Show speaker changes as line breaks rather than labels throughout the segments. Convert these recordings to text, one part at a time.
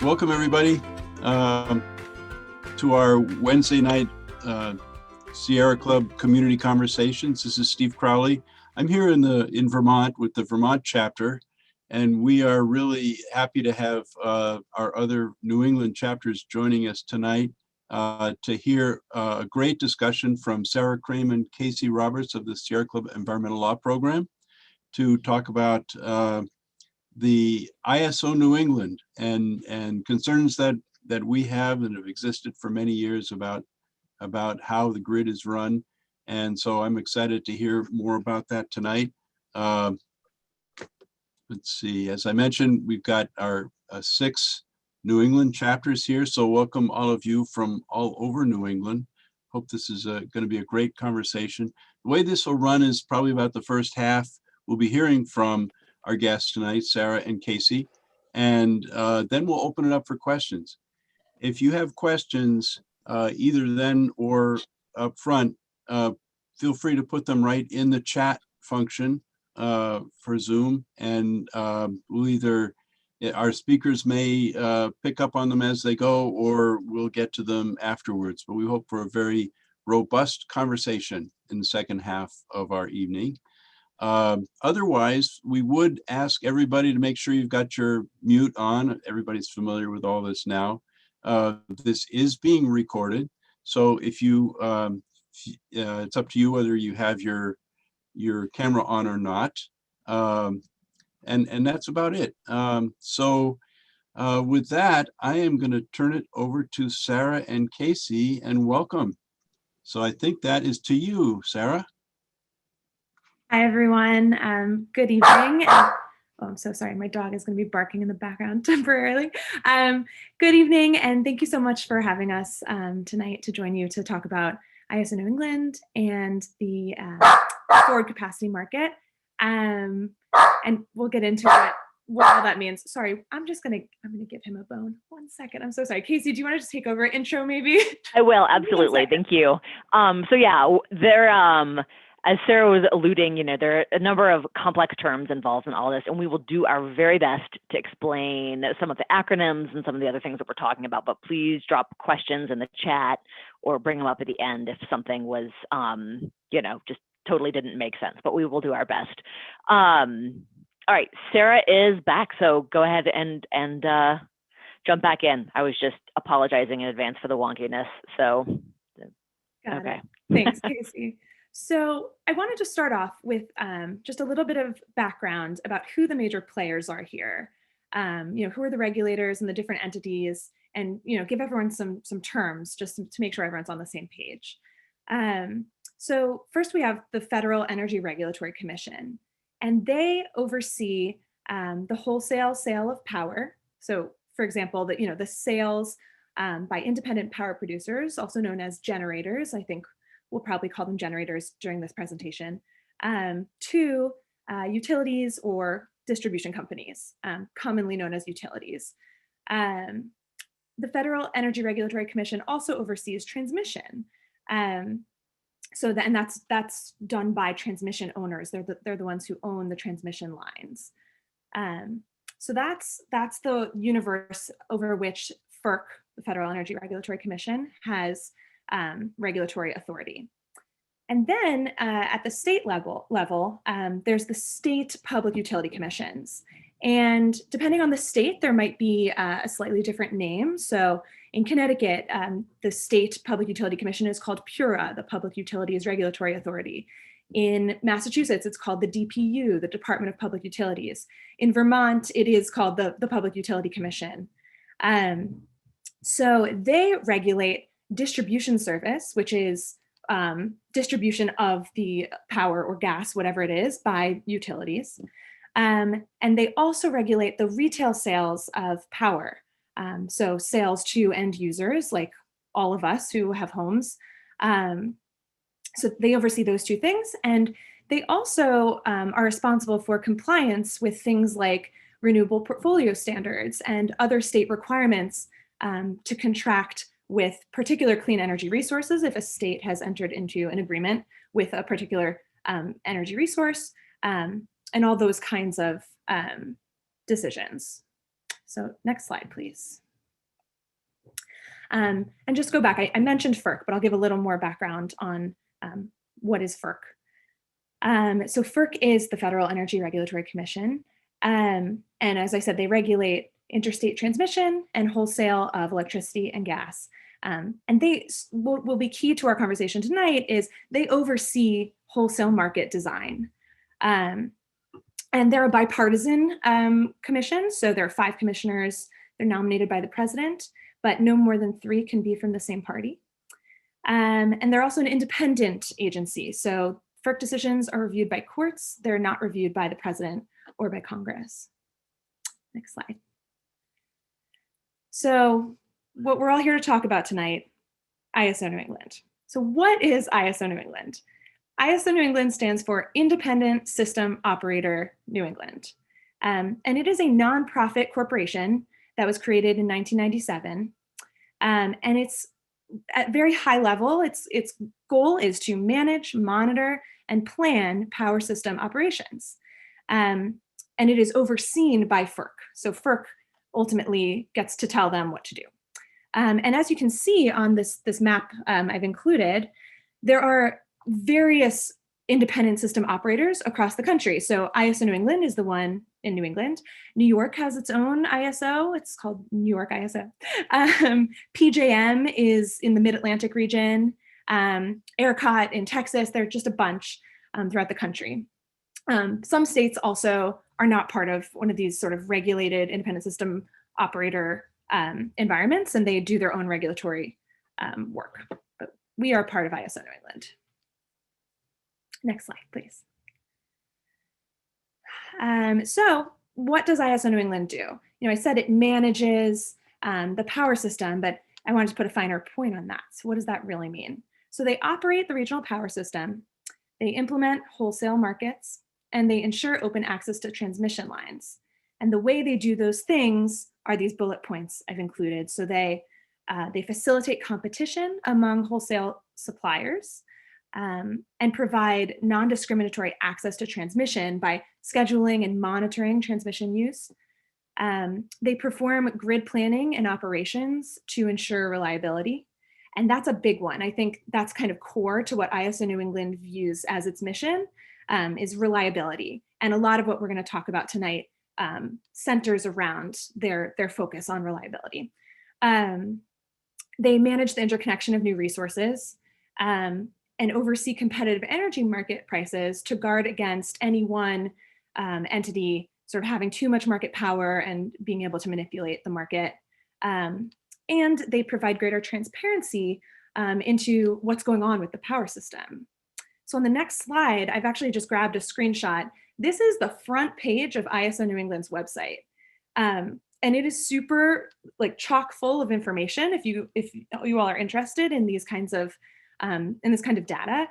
Welcome everybody to our Wednesday night Sierra Club Community Conversations. This is Steve Crowley. I'm here in Vermont with the Vermont chapter, and we are really happy to have our other New England chapters joining us tonight to hear a great discussion from Sarah Krame and Casey Roberts of the Sierra Club Environmental Law Program to talk about the ISO New England and concerns that we have and have existed for many years about how the grid is run. And so I'm excited to hear more about that tonight. Let's see, as I mentioned, we've got our 6 New England chapters here. So welcome all of you from all over New England. Hope this is going to be a great conversation. The way this will run is probably about the first half. We'll be hearing from our guests tonight, Sarah and Casey, and then we'll open it up for questions. If you have questions, either then or up front, feel free to put them right in the chat function for Zoom, and we'll either, our speakers may pick up on them as they go, or we'll get to them afterwards. But we hope for a very robust conversation in the second half of our evening. Otherwise, we would ask everybody to make sure you've got your mute on. Everybody's familiar with all this now. This is being recorded, so if you, it's up to you whether you have your camera on or not, and that's about it. So with that, I am going to turn it over to Sarah and Casey, and welcome. So I think that is to you, Sarah.
Hi, everyone. Good evening. Oh, I'm so sorry. My dog is going to be barking in the background temporarily. Good evening, and thank you so much for having us tonight to join you to talk about ISO New England and the forward capacity market. And we'll get into what all that means. Sorry, I'm gonna give him a bone. 1 second. I'm so sorry. Casey, do you want to just take over intro maybe?
I will, absolutely. Thank you. So yeah, as Sarah was alluding, there are a number of complex terms involved in all this, and we will do our very best to explain some of the acronyms and some of the other things that we're talking about, but please drop questions in the chat or bring them up at the end if something was, just totally didn't make sense, but we will do our best. All right, Sarah is back, so go ahead and jump back in. I was just apologizing in advance for the wonkiness, so.
Got it. Thanks, Casey. So I wanted to start off with just a little bit of background about who the major players are here. Who are the regulators and the different entities, and give everyone some terms just to make sure everyone's on the same page. So first we have the Federal Energy Regulatory Commission, and they oversee the wholesale sale of power. So for example, the sales by independent power producers, also known as generators, I think we'll probably call them generators during this presentation, to utilities or distribution companies, commonly known as utilities. The Federal Energy Regulatory Commission also oversees transmission. That's done by transmission owners. They're the ones who own the transmission lines. So that's the universe over which FERC, the Federal Energy Regulatory Commission, has regulatory authority. And then at the state level, there's the state public utility commissions. And depending on the state, there might be a slightly different name. So in Connecticut, the State Public Utility Commission is called PURA, the Public Utilities Regulatory Authority. In Massachusetts, it's called the DPU, the Department of Public Utilities. In Vermont, it is called the Public Utility Commission. So they regulate distribution service, which is distribution of the power or gas, whatever it is, by utilities. And they also regulate the retail sales of power. So sales to end users, like all of us who have homes. So they oversee those two things. And they also are responsible for compliance with things like renewable portfolio standards and other state requirements to contract with particular clean energy resources if a state has entered into an agreement with a particular energy resource, and all those kinds of decisions. So next slide, please. And just go back, I mentioned FERC, but I'll give a little more background on what is FERC. So FERC is the Federal Energy Regulatory Commission. And as I said, they regulate interstate transmission and wholesale of electricity and gas. And they will be key to our conversation tonight is they oversee wholesale market design. And they're a bipartisan commission. So there are 5 commissioners. They're nominated by the president, but no more than 3 can be from the same party. And they're also an independent agency. So FERC decisions are reviewed by courts. They're not reviewed by the president or by Congress. Next slide. So what we're all here to talk about tonight, ISO New England. So what is ISO New England? ISO New England stands for Independent System Operator New England. And it is a nonprofit corporation that was created in 1997. And it's at very high level, its goal is to manage, monitor, and plan power system operations. And it is overseen by FERC. So FERC ultimately gets to tell them what to do. And as you can see on this map I've included, there are various independent system operators across the country. So ISO New England is the one in New England. New York has its own ISO. It's called New York ISO. PJM is in the Mid-Atlantic region. ERCOT in Texas. There are just a bunch throughout the country. Some states also are not part of one of these sort of regulated independent system operator environments, and they do their own regulatory work. But we are part of ISO New England. Next slide, please. So what does ISO New England do? You know, I said it manages the power system, but I wanted to put a finer point on that. So what does that really mean? So they operate the regional power system, they implement wholesale markets, and they ensure open access to transmission lines. And the way they do those things are these bullet points I've included. So they facilitate competition among wholesale suppliers and provide non-discriminatory access to transmission by scheduling and monitoring transmission use. They perform grid planning and operations to ensure reliability. And that's a big one. I think that's kind of core to what ISO New England views as its mission, is reliability. And a lot of what we're going to talk about tonight centers around their focus on reliability. They manage the interconnection of new resources and oversee competitive energy market prices to guard against any one entity sort of having too much market power and being able to manipulate the market. And they provide greater transparency into what's going on with the power system. So on the next slide, I've actually just grabbed a screenshot. This is the front page of ISO New England's website. And it is super like chock full of information if you all are interested in these kinds of in this kind of data.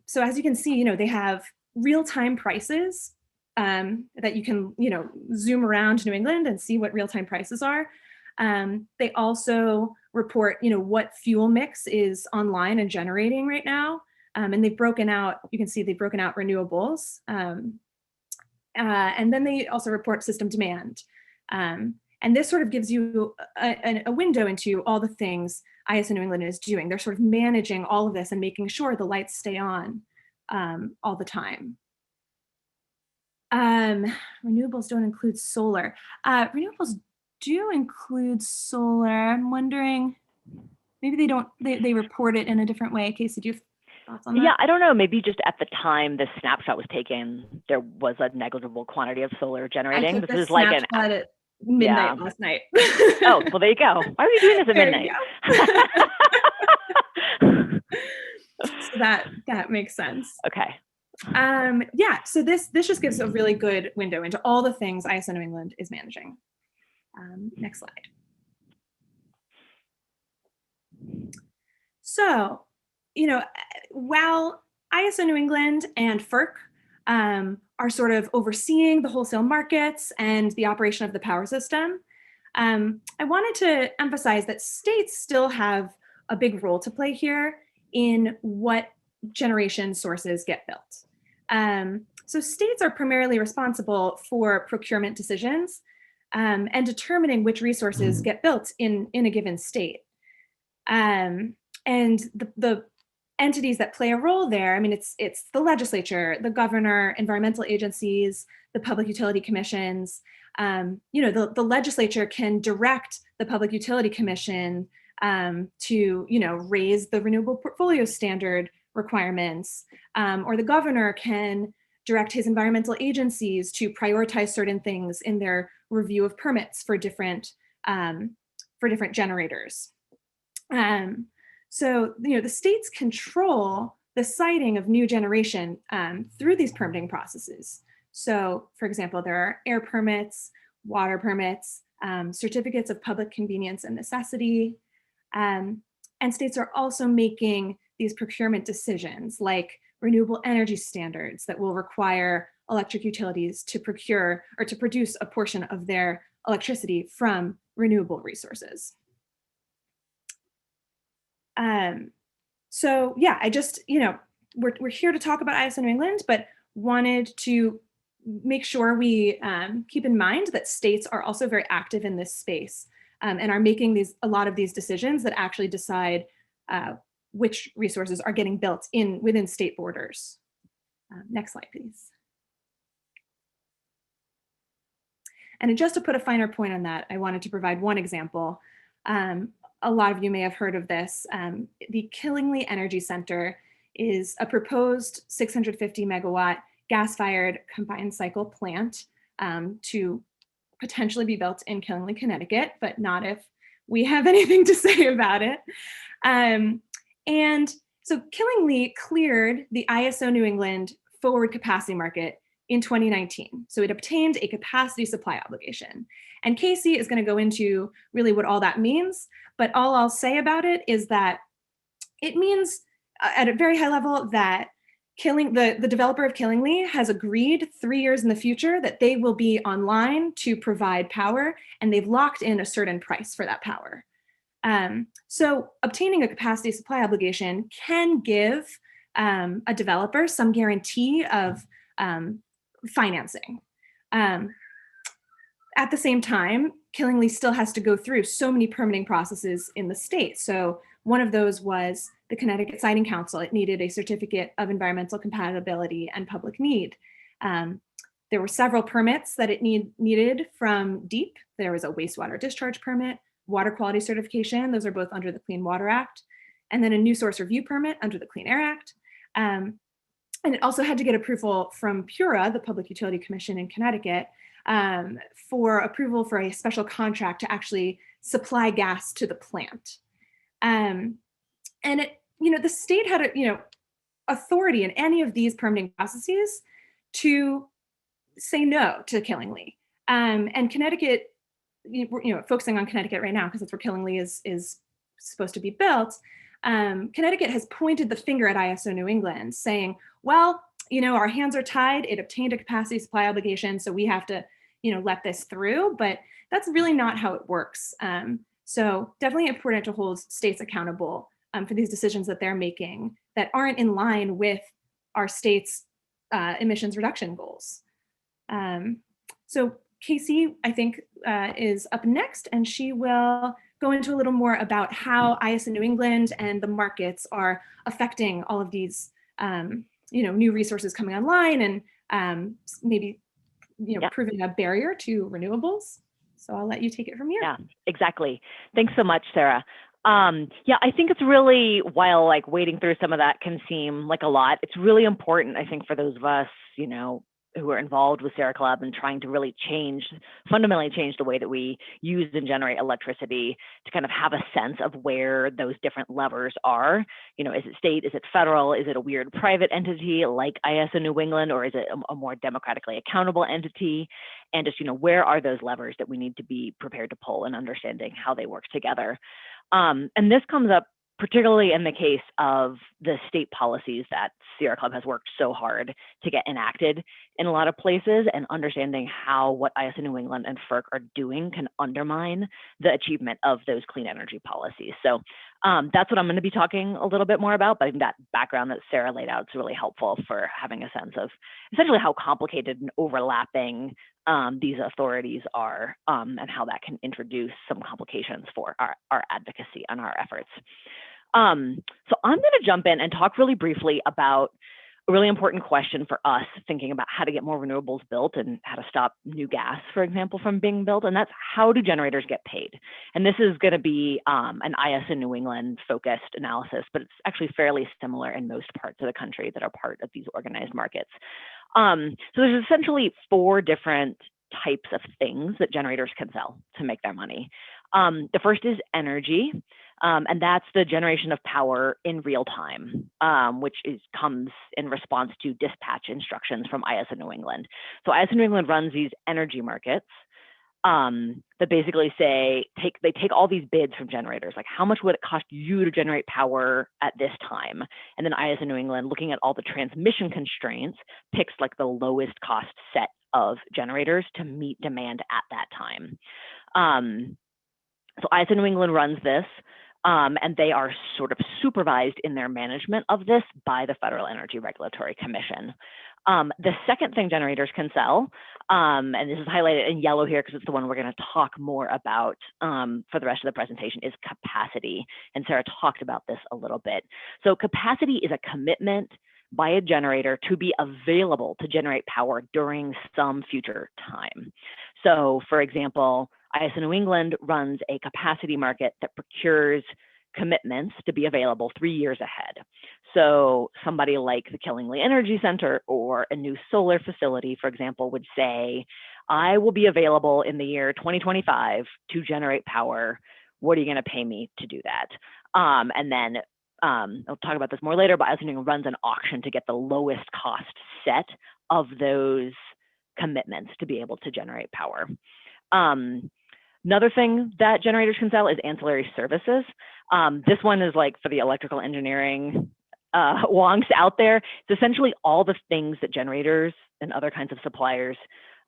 So as you can see, they have real-time prices that you can zoom around New England and see what real-time prices are. They also report what fuel mix is online and generating right now. And they've broken out, you can see they've broken out renewables. And then they also report system demand. And this sort of gives you a window into all the things ISO New England is doing. They're sort of managing all of this and making sure the lights stay on all the time. Renewables don't include solar. Renewables do include solar. I'm wondering, maybe they don't, they report it in a different way. Casey, do you have thoughts on that?
Yeah, I don't know. Maybe just at the time the snapshot was taken, there was a negligible quantity of solar generating.
This is like at midnight last night.
Oh, well, there you go. Why are you doing this at midnight?
So that makes sense.
Okay.
Yeah, so this just gives a really good window into all the things ISO New England is managing. Next slide. So, while ISO New England and FERC are sort of overseeing the wholesale markets and the operation of the power system, I wanted to emphasize that states still have a big role to play here in what generation sources get built. So states are primarily responsible for procurement decisions and determining which resources get built in a given state. And the entities that play a role there, I mean, it's the legislature, the governor, environmental agencies, the public utility commissions. The legislature can direct the Public Utility Commission to, raise the renewable portfolio standard requirements, or the governor can direct his environmental agencies to prioritize certain things in their review of permits for different generators. So, the states control the siting of new generation through these permitting processes. So, for example, there are air permits, water permits, certificates of public convenience and necessity. And states are also making these procurement decisions like renewable energy standards that will require electric utilities to procure or to produce a portion of their electricity from renewable resources. So yeah, I just, we're here to talk about ISO New England, but wanted to make sure we keep in mind that states are also very active in this space and are making a lot of these decisions that actually decide which resources are getting built within state borders. Next slide, please. And just to put a finer point on that, I wanted to provide one example. A lot of you may have heard of this. The Killingly Energy Center is a proposed 650 megawatt gas-fired combined cycle plant to potentially be built in Killingly, Connecticut, but not if we have anything to say about it. And so Killingly cleared the ISO New England forward capacity market in 2019. So it obtained a capacity supply obligation. And Casey is going to go into really what all that means, but all I'll say about it is that it means at a very high level that the developer of Killingly has agreed 3 years in the future that they will be online to provide power, and they've locked in a certain price for that power. So obtaining a capacity supply obligation can give a developer some guarantee of financing. At the same time, Killingly still has to go through so many permitting processes in the state. So one of those was the Connecticut Siting Council. It needed a certificate of environmental compatibility and public need. There were several permits that it needed from DEEP. There was a wastewater discharge permit, water quality certification. Those are both under the Clean Water Act. And then a new source review permit under the Clean Air Act. And it also had to get approval from PURA, the Public Utility Commission in Connecticut, for approval for a special contract to actually supply gas to the plant. And the state had authority in any of these permitting processes to say no to Killingly. And Connecticut, focusing on Connecticut right now because that's where Killingly is supposed to be built. Connecticut has pointed the finger at ISO New England, saying, well, our hands are tied. It obtained a capacity supply obligation, so we have to, let this through. But that's really not how it works. So definitely important to hold states accountable for these decisions that they're making that aren't in line with our state's emissions reduction goals. So Casey, I think, is up next, and she will go into a little more about how ISO New England and the markets are affecting all of these, new resources coming online and maybe, proving a barrier to renewables. So I'll let you take it from here.
Yeah, exactly. Thanks so much, Sarah. I think it's really, while wading through some of that can seem like a lot, it's really important, I think, for those of us, who are involved with Sarah Club and trying to really fundamentally change the way that we use and generate electricity, to kind of have a sense of where those different levers are. Is it state, is it federal, is it a weird private entity like ISO New England, or is it a more democratically accountable entity? And just, where are those levers that we need to be prepared to pull and understanding how they work together. And this comes up particularly in the case of the state policies that Sierra Club has worked so hard to get enacted in a lot of places, and understanding how what ISO New England and FERC are doing can undermine the achievement of those clean energy policies. So That's what I'm going to be talking a little bit more about, but I think that background that Sarah laid out is really helpful for having a sense of essentially how complicated and overlapping these authorities are, and how that can introduce some complications for our advocacy and our efforts. So I'm going to jump in and talk really briefly about a really important question for us thinking about how to get more renewables built and how to stop new gas, for example, from being built. And that's, how do generators get paid? And this is going to be an ISO New England focused analysis, but it's actually fairly similar in most parts of the country that are part of these organized markets. So there's essentially 4 different types of things that generators can sell to make their money. The first is energy. And that's the generation of power in real time, which comes in response to dispatch instructions from ISO New England. So ISO New England runs these energy markets that basically say, they take all these bids from generators, like how much would it cost you to generate power at this time? And then ISO New England, looking at all the transmission constraints, picks like the lowest cost set of generators to meet demand at that time. So ISO New England runs this. And they are sort of supervised in their management of this by the Federal Energy Regulatory Commission. The second thing generators can sell, and this is highlighted in yellow here because it's the one we're going to talk more about for the rest of the presentation, is capacity. And Sarah talked about this a little bit. So capacity is a commitment by a generator to be available to generate power during some future time. So for example, ISO New England runs a capacity market that procures commitments to be available 3 years ahead. So somebody like the Killingly Energy Center or a new solar facility, for example, would say, I will be available in the year 2025 to generate power. What are you going to pay me to do that? And then I'll talk about this more later, but ISO New England runs an auction to get the lowest cost set of those commitments to be able to generate power. Another thing that generators can sell is ancillary services. This one is like for the electrical engineering wonks out there. It's essentially all the things that generators and other kinds of suppliers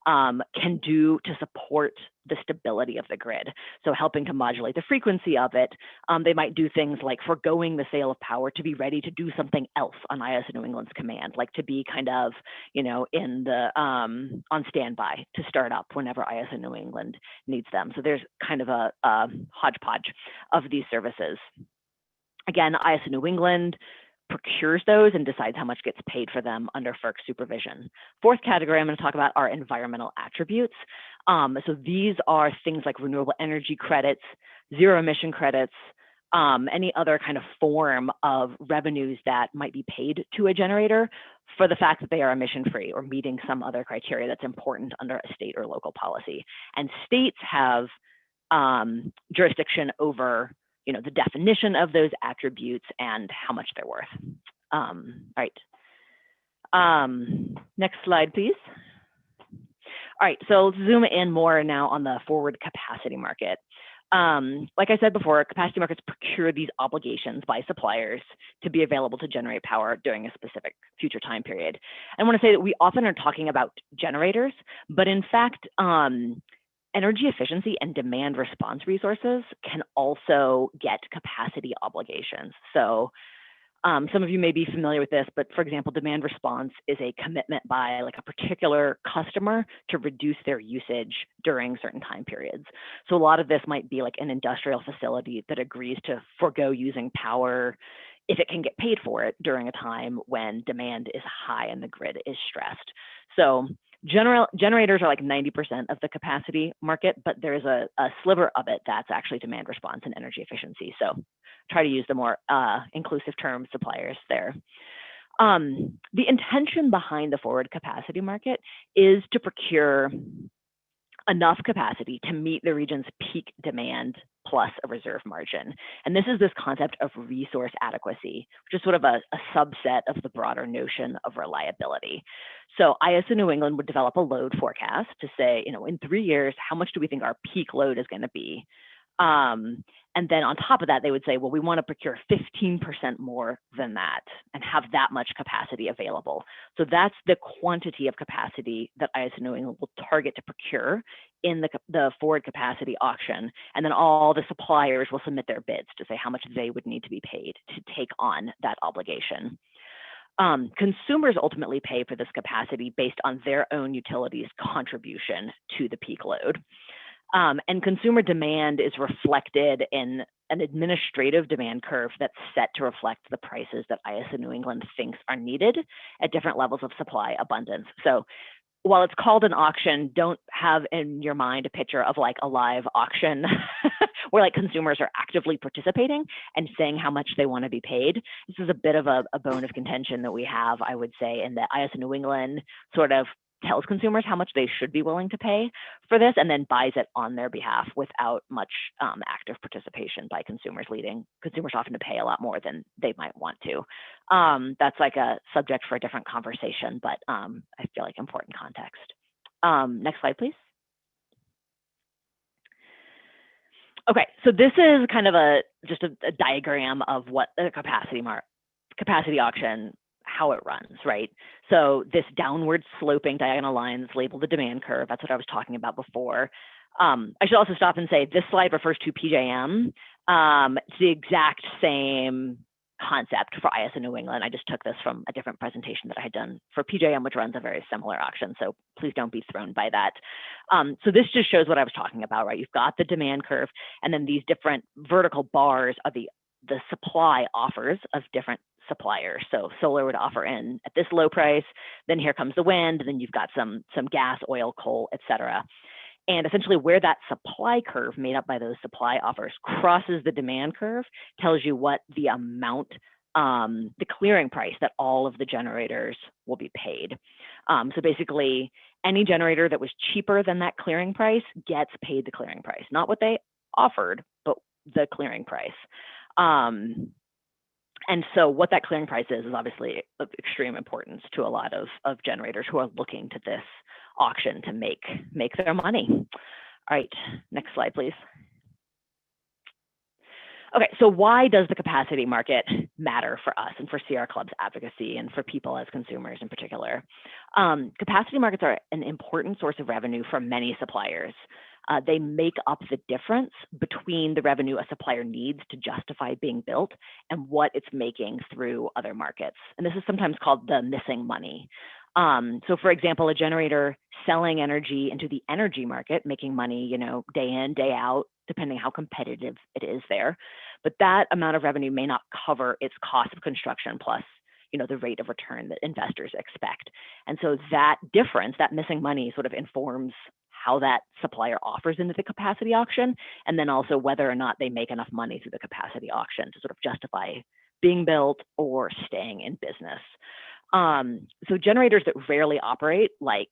can do to support the stability of the grid. So helping to modulate the frequency of it. They might do things like foregoing the sale of power to be ready to do something else on ISO New England's command, like to be kind of, in the on standby to start up whenever ISO New England needs them. So there's kind of a hodgepodge of these services. Again, ISO New England procures those and decides how much gets paid for them under FERC supervision. Fourth category I'm going to talk about are environmental attributes. So these are things like renewable energy credits, zero emission credits, any other kind of form of revenues that might be paid to a generator for the fact that they are emission free or meeting some other criteria that's important under a state or local policy. And states have jurisdiction over the definition of those attributes and how much they're worth. All right. Next slide, please. All right, so let's zoom in more now on the forward capacity market. Like I said before, capacity markets procure these obligations by suppliers to be available to generate power during a specific future time period. I want to say that we often are talking about generators, but in fact, energy efficiency and demand response resources can also get capacity obligations. So some of you may be familiar with this, but for example, demand response is a commitment by like a particular customer to reduce their usage during certain time periods. So a lot of this might be like an industrial facility that agrees to forego using power if it can get paid for it during a time when demand is high and the grid is stressed. So generators are like 90% of the capacity market, but there's a sliver of it that's actually demand response and energy efficiency. So try to use the more inclusive term suppliers there. The intention behind the forward capacity market is to procure enough capacity to meet the region's peak demand plus a reserve margin. And this is this concept of resource adequacy, which is sort of a subset of the broader notion of reliability. So ISO New England would develop a load forecast to say, in 3 years, how much do we think our peak load is going to be? And then on top of that, they would say, well, we want to procure 15% more than that and have that much capacity available. So that's the quantity of capacity that ISO New England will target to procure in the forward capacity auction. And then all the suppliers will submit their bids to say how much they would need to be paid to take on that obligation. Consumers ultimately pay for this capacity based on their own utilities' contribution to the peak load. And consumer demand is reflected in an administrative demand curve that's set to reflect the prices that ISO New England thinks are needed at different levels of supply abundance. So while it's called an auction, don't have in your mind a picture of like a live auction where like consumers are actively participating and saying how much they want to be paid. This is a bit of a bone of contention that we have, I would say, in that ISO New England sort of tells consumers how much they should be willing to pay for this and then buys it on their behalf without much active participation by consumers, leading consumers often to pay a lot more than they might want to. That's like a subject for a different conversation, but I feel like important context. Next slide, please. Okay, so this is kind of just a diagram of what the capacity auction, how it runs, right? So this downward sloping diagonal line is labeled the demand curve. That's what I was talking about before. I should also stop and say this slide refers to PJM. It's the exact same concept for ISO New England. I just took this from a different presentation that I had done for PJM, which runs a very similar auction. So please don't be thrown by that. So this just shows what I was talking about, right? You've got the demand curve, and then these different vertical bars are the supply offers of different suppliers. So solar would offer in at this low price, then here comes the wind, and then you've got some gas, oil, coal, et cetera. And essentially where that supply curve made up by those supply offers crosses the demand curve tells you what the amount, the clearing price that all of the generators will be paid. So basically any generator that was cheaper than that clearing price gets paid the clearing price, not what they offered, but the clearing price. And so what that clearing price is obviously of extreme importance to a lot of generators who are looking to this auction to make their money. All right, next slide, please. Okay, so why does the capacity market matter for us and for Sierra Club's advocacy and for people as consumers in particular? Capacity markets are an important source of revenue for many suppliers. They make up the difference between the revenue a supplier needs to justify being built and what it's making through other markets. And this is sometimes called the missing money. So for example, a generator selling energy into the energy market, making money, day in, day out, depending how competitive it is there. But that amount of revenue may not cover its cost of construction plus, the rate of return that investors expect. And so that difference, that missing money sort of informs how that supplier offers into the capacity auction, and then also whether or not they make enough money through the capacity auction to sort of justify being built or staying in business. So generators that rarely operate, like,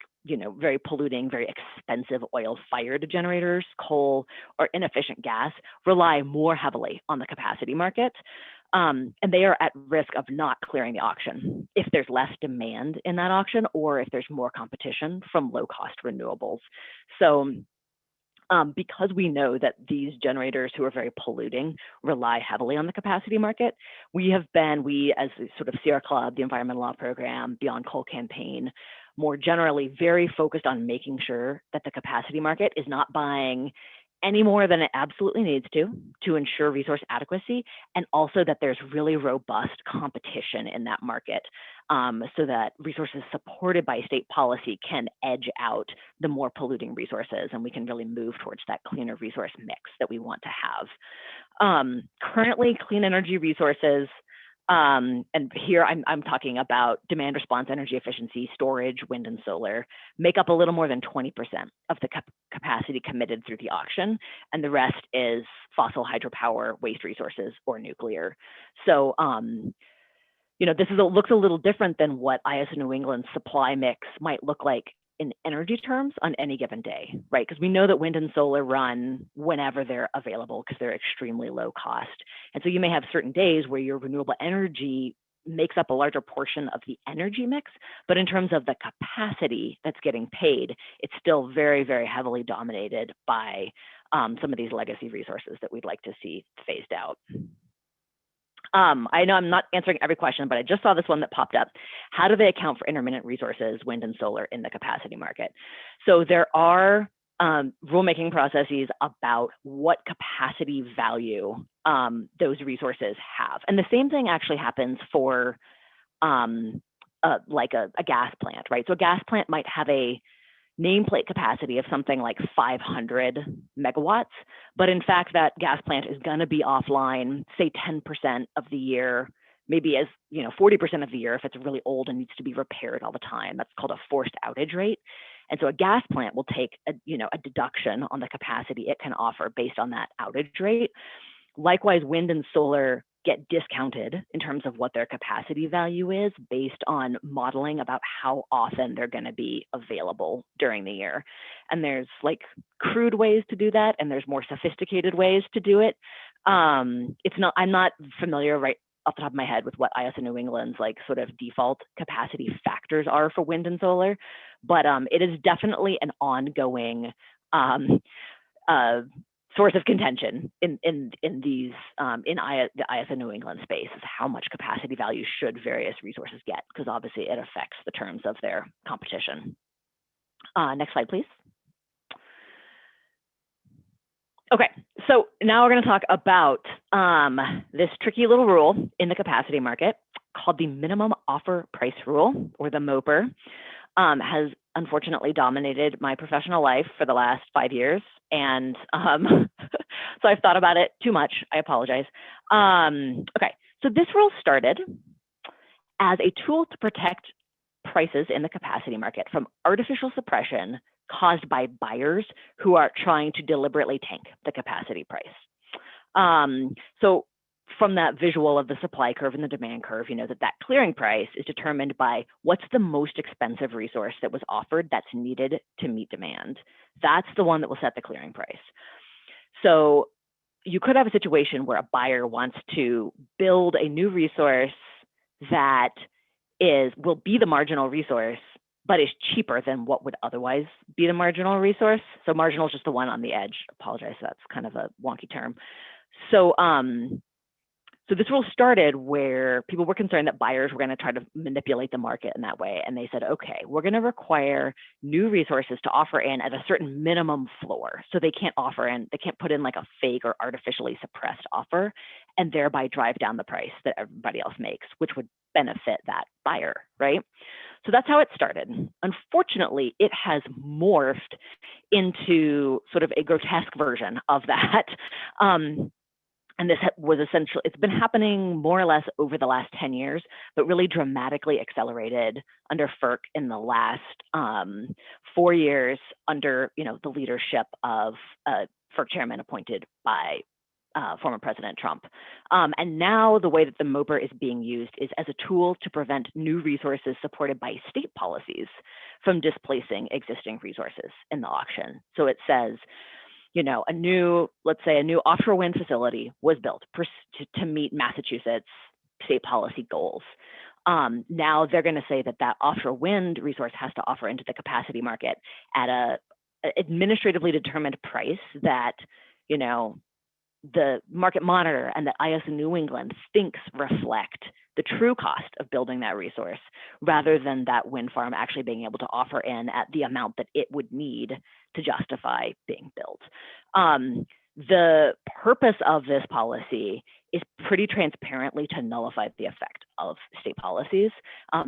very polluting, very expensive oil-fired generators, coal, or inefficient gas, rely more heavily on the capacity market. And they are at risk of not clearing the auction if there's less demand in that auction or if there's more competition from low-cost renewables. So because we know that these generators who are very polluting rely heavily on the capacity market, we as sort of Sierra Club, the Environmental Law Program, Beyond Coal campaign, more generally very focused on making sure that the capacity market is not buying any more than it absolutely needs to ensure resource adequacy, and also that there's really robust competition in that market so that resources supported by state policy can edge out the more polluting resources, and we can really move towards that cleaner resource mix that we want to have. Currently, clean energy resources, and here I'm talking about demand response, energy efficiency, storage, wind and solar, make up a little more than 20% of the capacity committed through the auction. And the rest is fossil hydropower, waste resources, or nuclear. So, this looks a little different than what ISO New England's supply mix might look like in energy terms on any given day, right? Because we know that wind and solar run whenever they're available because they're extremely low cost. And so you may have certain days where your renewable energy makes up a larger portion of the energy mix, but in terms of the capacity that's getting paid, it's still very, very heavily dominated by some of these legacy resources that we'd like to see phased out. I know I'm not answering every question, but I just saw this one that popped up. How do they account for intermittent resources, wind and solar, in the capacity market? So there are rulemaking processes about what capacity value those resources have. And the same thing actually happens for like a gas plant, right? So a gas plant might have a nameplate capacity of something like 500 megawatts, but in fact, that gas plant is going to be offline, say 10% of the year, maybe as 40% of the year if it's really old and needs to be repaired all the time. That's called a forced outage rate. And so a gas plant will take a deduction on the capacity it can offer based on that outage rate. Likewise, wind and solar get discounted in terms of what their capacity value is based on modeling about how often they're going to be available during the year. And there's like crude ways to do that, and there's more sophisticated ways to do it. I'm not familiar right off the top of my head with what ISO New England's like sort of default capacity factors are for wind and solar, but it is definitely an ongoing source of contention in the ISO New England space is how much capacity value should various resources get, because obviously it affects the terms of their competition. Next slide, please. Okay, so now we're going to talk about this tricky little rule in the capacity market called the minimum offer price rule, or the MOPR. Has unfortunately dominated my professional life for the last 5 years. And so I've thought about it too much. I apologize. Okay, so this rule started as a tool to protect prices in the capacity market from artificial suppression caused by buyers who are trying to deliberately tank the capacity price. So from that visual of the supply curve and the demand curve, that clearing price is determined by what's the most expensive resource that was offered that's needed to meet demand. That's the one that will set the clearing price. So you could have a situation where a buyer wants to build a new resource that will be the marginal resource, but is cheaper than what would otherwise be the marginal resource. So marginal is just the one on the edge. Apologize, that's kind of a wonky term. So this rule started where people were concerned that buyers were going to try to manipulate the market in that way. And they said, okay, we're going to require new resources to offer in at a certain minimum floor. So they can't put in like a fake or artificially suppressed offer and thereby drive down the price that everybody else makes, which would benefit that buyer, right? So that's how it started. Unfortunately, it has morphed into sort of a grotesque version of that. And this was essentially, it's been happening more or less over the last 10 years, but really dramatically accelerated under FERC in the last 4 years under the leadership of FERC chairman appointed by former President Trump. And now the way that the MOPR is being used is as a tool to prevent new resources supported by state policies from displacing existing resources in the auction. So it says, let's say a new offshore wind facility was built to meet Massachusetts state policy goals. Now they're going to say that offshore wind resource has to offer into the capacity market at a administratively determined price that, the market monitor and the ISO New England thinks reflect the true cost of building that resource, rather than that wind farm actually being able to offer in at the amount that it would need to justify being built. The purpose of this policy is pretty transparently to nullify the effect of state policies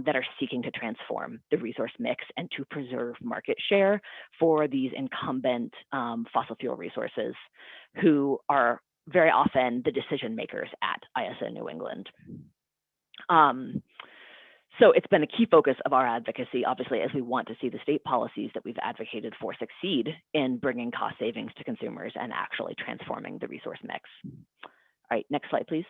that are seeking to transform the resource mix and to preserve market share for these incumbent fossil fuel resources who are very often the decision makers at ISO New England. So it's been a key focus of our advocacy, obviously, as we want to see the state policies that we've advocated for succeed in bringing cost savings to consumers and actually transforming the resource mix. All right, next slide, please.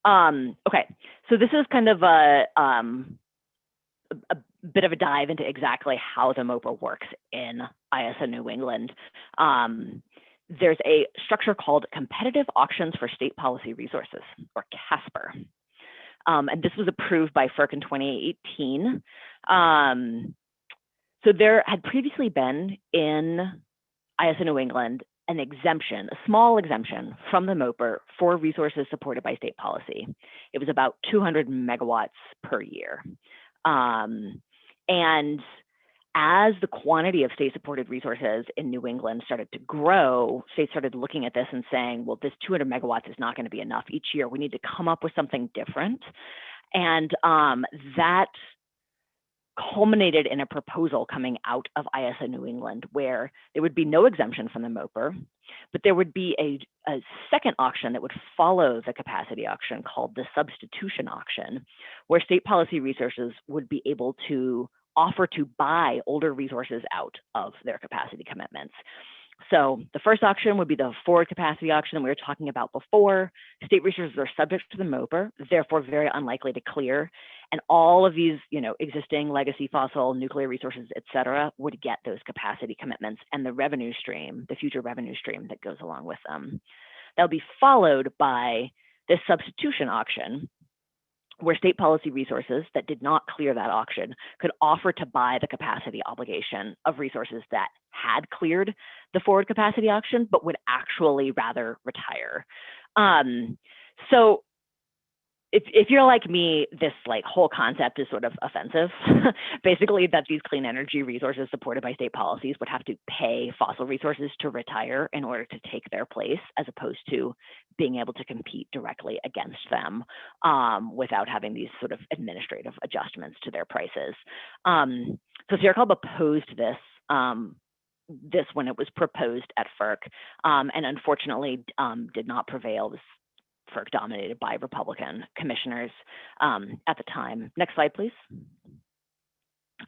Okay, so this is kind of a bit of a dive into exactly how the MOPR works in ISO New England. There's a structure called Competitive Auctions for State Policy Resources, or CASPR. And this was approved by FERC in 2018. So there had previously been in ISO New England an exemption, a small exemption from the MOPR for resources supported by state policy. It was about 200 megawatts per year. And as the quantity of state-supported resources in New England started to grow, states started looking at this and saying, well, this 200 megawatts is not going to be enough each year. We need to come up with something different. And that culminated in a proposal coming out of ISO New England where there would be no exemption from the MOPR, but there would be a second auction that would follow the capacity auction called the substitution auction, where state policy resources would be able to offer to buy older resources out of their capacity commitments. So the first auction would be the forward capacity auction that we were talking about before. State resources are subject to the MOPR, therefore very unlikely to clear. And all of these, existing legacy fossil, nuclear resources, et cetera, would get those capacity commitments and the revenue stream, the future revenue stream that goes along with them. That'll be followed by this substitution auction, where state policy resources that did not clear that auction could offer to buy the capacity obligation of resources that had cleared the forward capacity auction, but would actually rather retire. So if you're like me, this whole concept is sort of offensive. Basically, that these clean energy resources supported by state policies would have to pay fossil resources to retire in order to take their place, as opposed to being able to compete directly against them without having these sort of administrative adjustments to their prices. So Sarah Krame opposed this when it was proposed at FERC, and unfortunately did not prevail. This FERC dominated by Republican commissioners at the time. Next slide, please.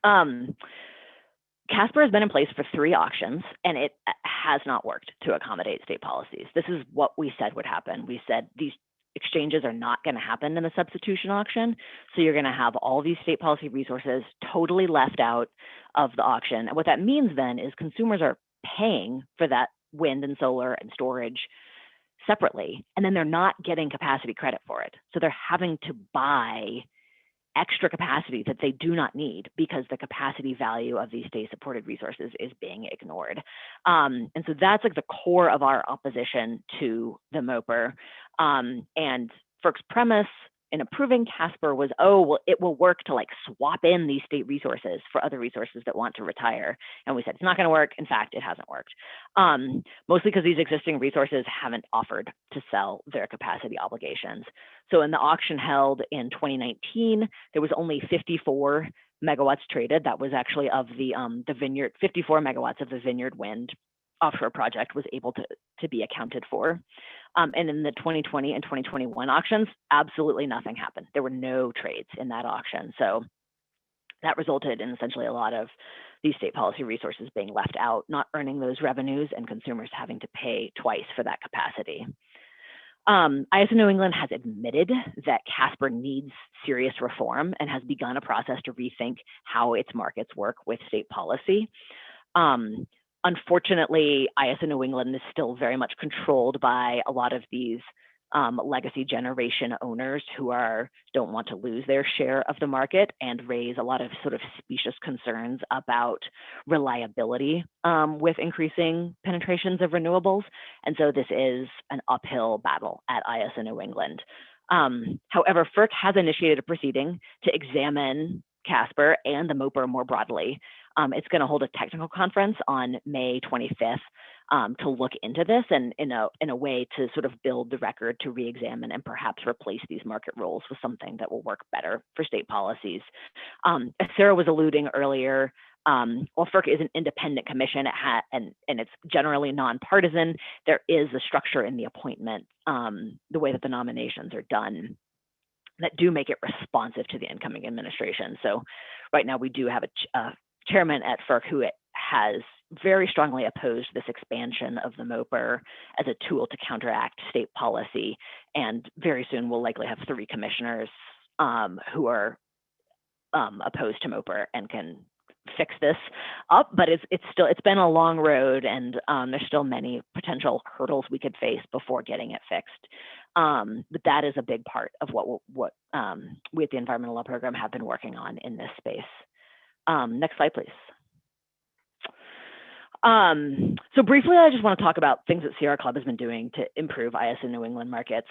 CASPR has been in place for 3 auctions, and it has not worked to accommodate state policies. This is what we said would happen. We said these exchanges are not going to happen in the substitution auction, so you're going to have all these state policy resources totally left out of the auction. And what that means then is consumers are paying for that wind and solar and storage separately, and then they're not getting capacity credit for it. So they're having to buy extra capacity that they do not need because the capacity value of these state-supported resources is being ignored. And so that's the core of our opposition to the MOPR. And FERC's premise in approving CASPR was, oh, well, it will work to swap in these state resources for other resources that want to retire. And we said, it's not going to work. In fact, it hasn't worked. Mostly because these existing resources haven't offered to sell their capacity obligations. So in the auction held in 2019, there was only 54 megawatts traded. That was actually of the Vineyard, 54 megawatts of the Vineyard Wind offshore project was able to be accounted for. And in the 2020 and 2021 auctions, absolutely nothing happened. There were no trades in that auction. So that resulted in essentially a lot of these state policy resources being left out, not earning those revenues, and consumers having to pay twice for that capacity. ISO New England has admitted that CASPR needs serious reform and has begun a process to rethink how its markets work with state policy. Unfortunately, ISO New England is still very much controlled by a lot of these legacy generation owners who don't want to lose their share of the market and raise a lot of sort of specious concerns about reliability with increasing penetrations of renewables. And so this is an uphill battle at ISO New England. However, FERC has initiated a proceeding to examine CASPR and the MOPR more broadly. It's going to hold a technical conference on May 25th to look into this and in a way to sort of build the record to re-examine and perhaps replace these market rules with something that will work better for state policies. As Sarah was alluding earlier, while FERC is an independent commission and it's generally nonpartisan, there is a structure in the appointment, the way that the nominations are done, that do make it responsive to the incoming administration. So right now we do have a chairman at FERC who has very strongly opposed this expansion of the MOPR as a tool to counteract state policy. And very soon we'll likely have 3 commissioners who are opposed to MOPR and can fix this up, but it's been a long road, and there's still many potential hurdles we could face before getting it fixed. But that is a big part of what we at the Environmental Law Program have been working on in this space. Next slide, please. So briefly, I just want to talk about things that Sierra Club has been doing to improve ISO New England markets.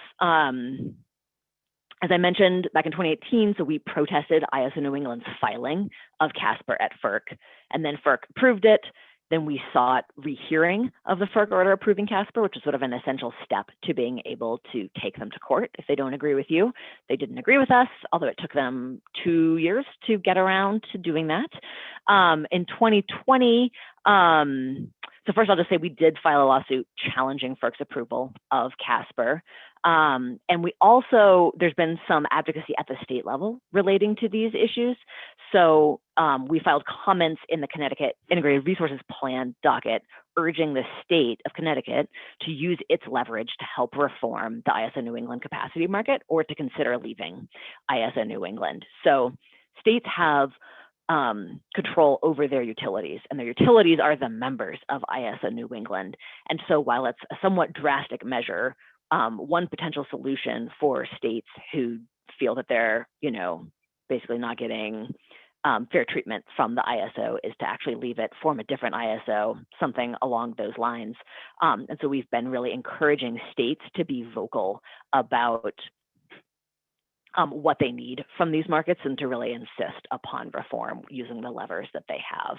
As I mentioned back in 2018, so we protested ISO New England's filing of CASPR at FERC, and then FERC approved it. Then we sought rehearing of the FERC order approving CASPR, which is sort of an essential step to being able to take them to court if they don't agree with you. They didn't agree with us, although it took them 2 years to get around to doing that. In 2020, so first I'll just say we did file a lawsuit challenging FERC's approval of CASPR. And we also, there's been some advocacy at the state level relating to these issues. So we filed comments in the Connecticut Integrated Resources Plan docket urging the state of Connecticut to use its leverage to help reform the ISO New England capacity market or to consider leaving ISO New England. So states have control over their utilities, and their utilities are the members of ISO New England. And so while it's a somewhat drastic measure, one potential solution for states who feel that they're, basically not getting fair treatment from the ISO is to actually leave it, form a different ISO, something along those lines. And so we've been really encouraging states to be vocal about what they need from these markets and to really insist upon reform using the levers that they have.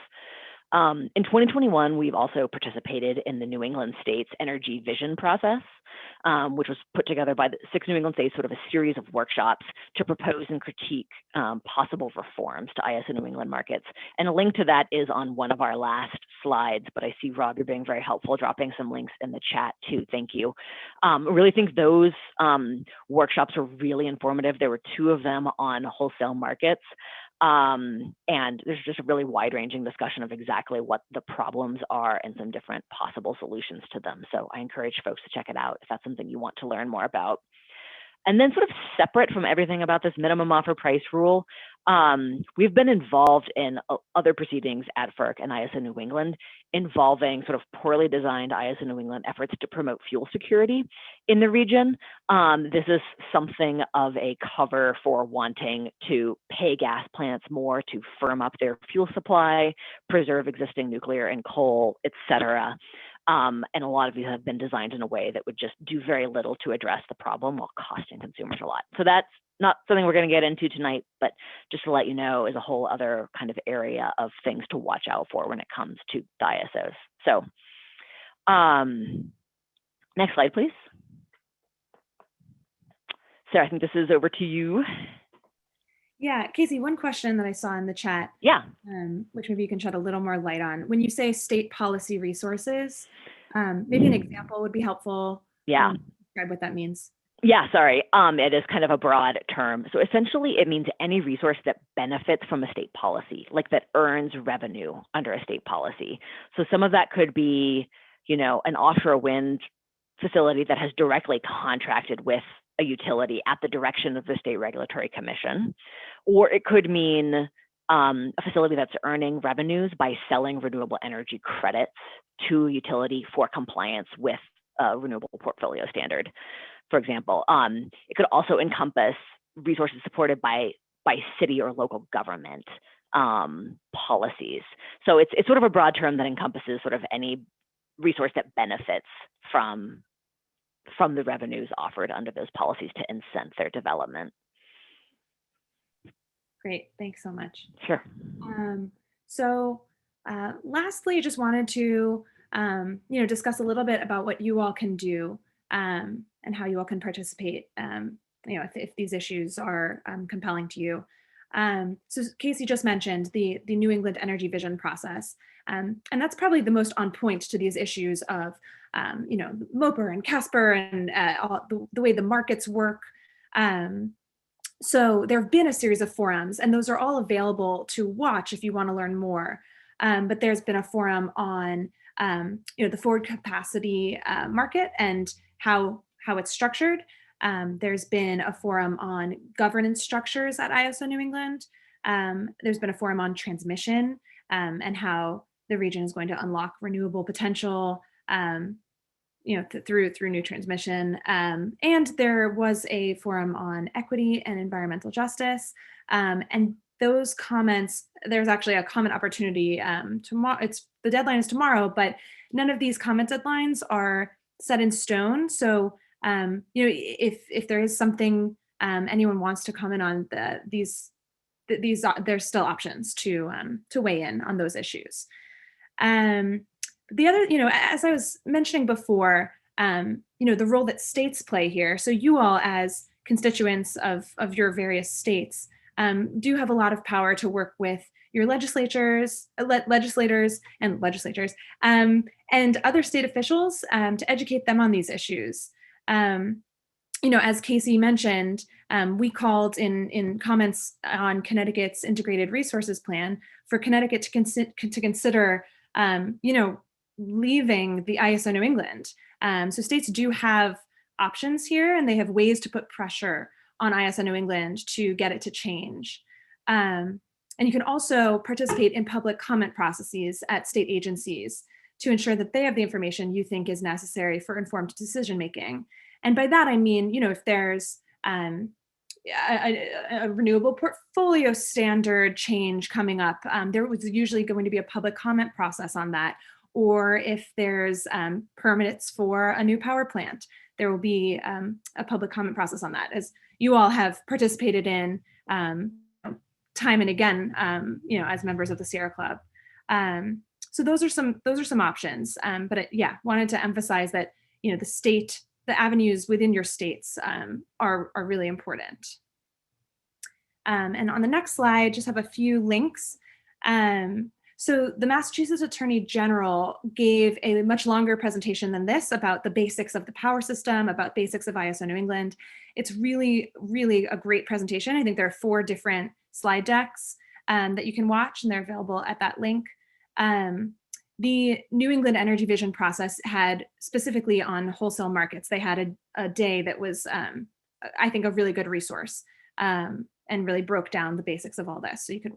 In 2021, we've also participated in the New England States Energy Vision process, which was put together by the 6 New England states, sort of a series of workshops to propose and critique possible reforms to ISO New England markets. And a link to that is on one of our last slides, but I see, Rob, you're being very helpful, dropping some links in the chat too. Thank you. I really think those workshops were really informative. There were 2 of them on wholesale markets. And there's just a really wide-ranging discussion of exactly what the problems are and some different possible solutions to them. So I encourage folks to check it out if that's something you want to learn more about. And then sort of separate from everything about this minimum offer price rule, we've been involved in other proceedings at FERC and ISO New England involving sort of poorly designed ISO New England efforts to promote fuel security in the region. This is something of a cover for wanting to pay gas plants more to firm up their fuel supply, preserve existing nuclear and coal, et cetera. And a lot of these have been designed in a way that would just do very little to address the problem while costing consumers a lot. So that's not something we're going to get into tonight, but just to let you know is a whole other kind of area of things to watch out for when it comes to the ISOs. So next slide, please. Sarah, I think this is over to you.
Yeah, Casey, one question that I saw in the chat, which maybe you can shed a little more light on. When you say state policy resources, maybe an example would be helpful.
Yeah.
Describe what that means.
Yeah, sorry. It is kind of a broad term. So essentially it means any resource that benefits from a state policy, like that earns revenue under a state policy. So some of that could be, an offshore wind facility that has directly contracted with a utility at the direction of the State Regulatory Commission, or it could mean a facility that's earning revenues by selling renewable energy credits to a utility for compliance with a renewable portfolio standard, for example. It could also encompass resources supported by city or local government policies. So it's sort of a broad term that encompasses sort of any resource that benefits from the revenues offered under those policies to incent their development.
Great, thanks so much.
Sure.
So lastly, just wanted to discuss a little bit about what you all can do and how you all can participate, if these issues are compelling to you. So Casey just mentioned the New England Energy Vision process, and that's probably the most on point to these issues of MOPR and CASPR and the way the markets work. So there have been a series of forums, and those are all available to watch if you want to learn more. But there's been a forum on the forward capacity market and how it's structured. There's been a forum on governance structures at ISO New England. There's been a forum on transmission and how the region is going to unlock renewable potential, through new transmission. And there was a forum on equity and environmental justice. And those comments, there's actually a comment opportunity tomorrow. The deadline is tomorrow, but none of these comment deadlines are set in stone. So if there is something anyone wants to comment on, these there's still options to weigh in on those issues. The other, as I was mentioning before, the role that states play here. So you all, as constituents of your various states, do have a lot of power to work with your legislators and legislators, and other state officials to educate them on these issues. As Casey mentioned, we called in comments on Connecticut's Integrated Resources Plan for Connecticut to consider, leaving the ISO New England. So states do have options here, and they have ways to put pressure on ISO New England to get it to change. And you can also participate in public comment processes at state agencies to ensure that they have the information you think is necessary for informed decision making. And by that, I mean, if there's a renewable portfolio standard change coming up, there was usually going to be a public comment process on that. Or if there's permits for a new power plant, there will be a public comment process on that, as you all have participated in time and again, as members of the Sierra Club. So those are some options. But wanted to emphasize that the avenues within your states are really important. And on the next slide, just have a few links. So the Massachusetts Attorney General gave a much longer presentation than this about the basics of the power system, about basics of ISO New England. It's really, really a great presentation. I think there are 4 different slide decks that you can watch, and they're available at that link. The New England Energy Vision process had, specifically on wholesale markets, they had a day that was, I think, a really good resource and really broke down the basics of all this. So you could